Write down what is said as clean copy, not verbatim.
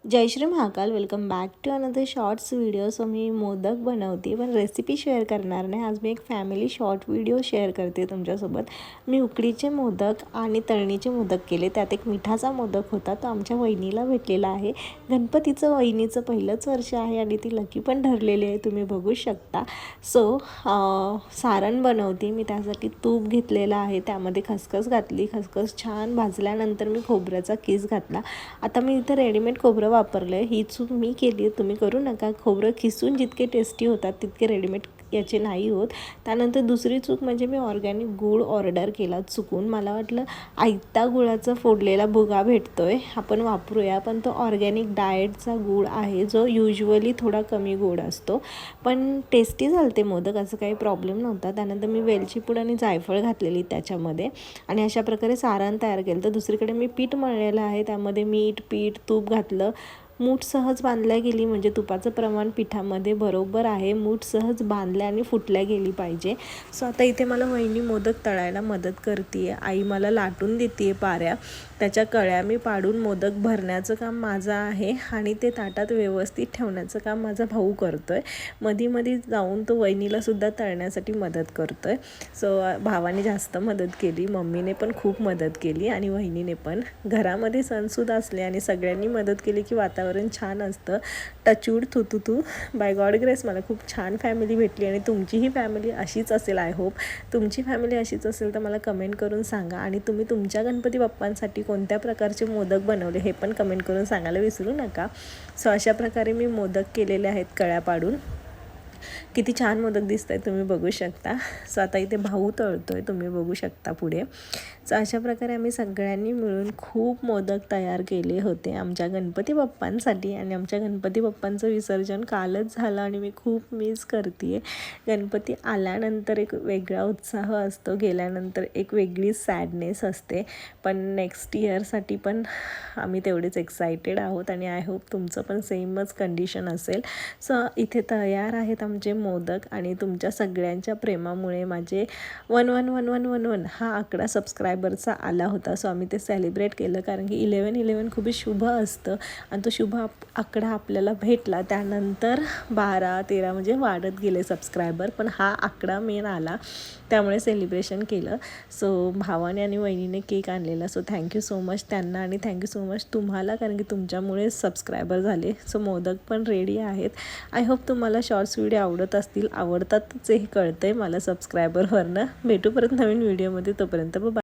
Jai Shri Mahakal. Welcome back to another shorts video. So मी मोदक बनवते पण रेसिपी शेअर करणार नाही. आज मी एक फॅमिली शॉर्ट व्हिडिओ शेअर करते तुमच्यासोबत. मी उकडीचे मोदक आणि तळणीचे मोदक केले. त्यात एक मिठाचा मोदक होता, तो आमच्या वहिनीला भेटलेला आहे. गणपतीचं वहिनीचं पहिलंच वर्ष आहे आणि ती लकी पण ठरलेली आहे, तुम्ही बघू शकता. सो सारण बनवते मी. त्यासाठी तूप घेतलेलं आहे, त्यामध्ये खसखस घातली. खसखस छान भाजल्यानंतर मी खोबऱ्याचा किस घातला. आता मी इथे रेडीमेड खोबरं वापरलं आहे. ही चूक मी केली आहे, तुम्ही करू नका. खोबरं खिसून जितके टेस्टी होतात तितके रेडीमेड याचे नाही होत. त्यानंतर दुसरी चूक म्हणजे मी ऑर्गॅनिक गूळ ऑर्डर केला चुकून. मला वाटलं आयता गुळाचा फोडलेला भुगा भेटतोय, आपण वापरूया. पण तो ऑर्गॅनिक डाएटचा गूळ आहे, जो युजली थोडा कमी गोड असतो. पण टेस्टी झालते मोदक, असं काही प्रॉब्लेम नव्हता. त्यानंतर मी वेलची पूड आणि जायफळ घातलेली त्याच्यामध्ये आणि अशा प्रकारे सारण तयार केलं. तर दुसरीकडे मी पीठ मळलेलं आहे, त्यामध्ये मीठ, पीठ, तूप घातलं. मूठ सहज बांधल्या गेली, म्हणजे तुपाचं प्रमाण पिठामध्ये बरोबर आहे. मूठ सहज बांधल्या आणि फुटल्या गेली पाहिजे. सो आता इथे मला वहिनी मोदक तळायला मदत करते. आई मला लाटून देते पाऱ्या, त्याच्या कळ्या मी पाडून मोदक भरण्याचं काम माझं आहे आणि ते ताटात व्यवस्थित ठेवण्याचं काम माझा भाऊ करतो आहे. मधी जाऊन तो वहिनीलासुद्धा तळण्यासाठी मदत करतो आहे. सो भावाने जास्त मदत केली, मम्मीने पण खूप मदत केली आणि वहिनीने पण. घरामध्ये सणसूद असले आणि सगळ्यांनी मदत केली की वातावरण छान असतं. टचवूड थुतुतू. बाय गॉड ग्रेस मला खूप छान फॅमिली भेटली आणि तुमचीही फॅमिली अशीच असेल. आय होप तुमची फॅमिली अशीच असेल तर मला कमेंट करून सांगा. आणि तुम्ही तुमच्या गणपती बाप्पांसाठी कोणत्या प्रकारचे मोदक बनवले हे पण कमेंट करून सांगायला विसरू नका. सो अशा प्रकारे मी मोदक केलेले आहेत कळ्या पाडून. किती छान मोदक दिसत आहे, तुम्ही बघू शकता. सो आता इथे भाऊ तळतोय, तुम्ही बघू शकता पुढे. सो अशा प्रकारे आम्ही सगळ्यांनी मिळून खूप मोदक तयार केले होते आमच्या गणपती बाप्पांसाठी. आणि आमच्या गणपती बाप्पांचं विसर्जन कालच झालं आणि मी खूप मिस करते आहे. गणपती आल्यानंतर एक वेगळा उत्साह असतो, गेल्यानंतर एक वेगळी सॅडनेस असते. पण नेक्स्ट इयरसाठी पण आम्ही तेवढेच एक्सायटेड आहोत आणि आय होप तुमचं पण सेमच कंडिशन असेल. सो इथे तयार आहेत आमचे मोदक आणि तुमच्या सगळ्यांच्या प्रेमामुळे माझे 111111 हा आकडा सबस्क्रायबरचा आला होता. सो आम्ही ते सेलिब्रेट केलं, कारण की 1111 खूप शुभ असतं आणि तो शुभ आकडा आपल्याला भेटला. त्यानंतर 12-13 म्हणजे वाढत गेले सबस्क्रायबर, पण हा आकडा मेन आला, त्यामुळे सेलिब्रेशन केलं. सो भावाने आणि वहिनीने केक आणलेला. सो थँक्यू सो मच त्यांना आणि थँक्यू सो मच तुम्हाला, कारण की तुमच्यामुळे सबस्क्रायबर झाले. सो मोदक पण रेडी आहेत. आय होप तुम्हाला शॉर्ट्स व्हिडिओ आवडत असतील. आवडतातच हे कळतं आहे मला सबस्क्रायबरवरनं. भेटू परत नवीन व्हिडिओमध्ये, तोपर्यंत बाय.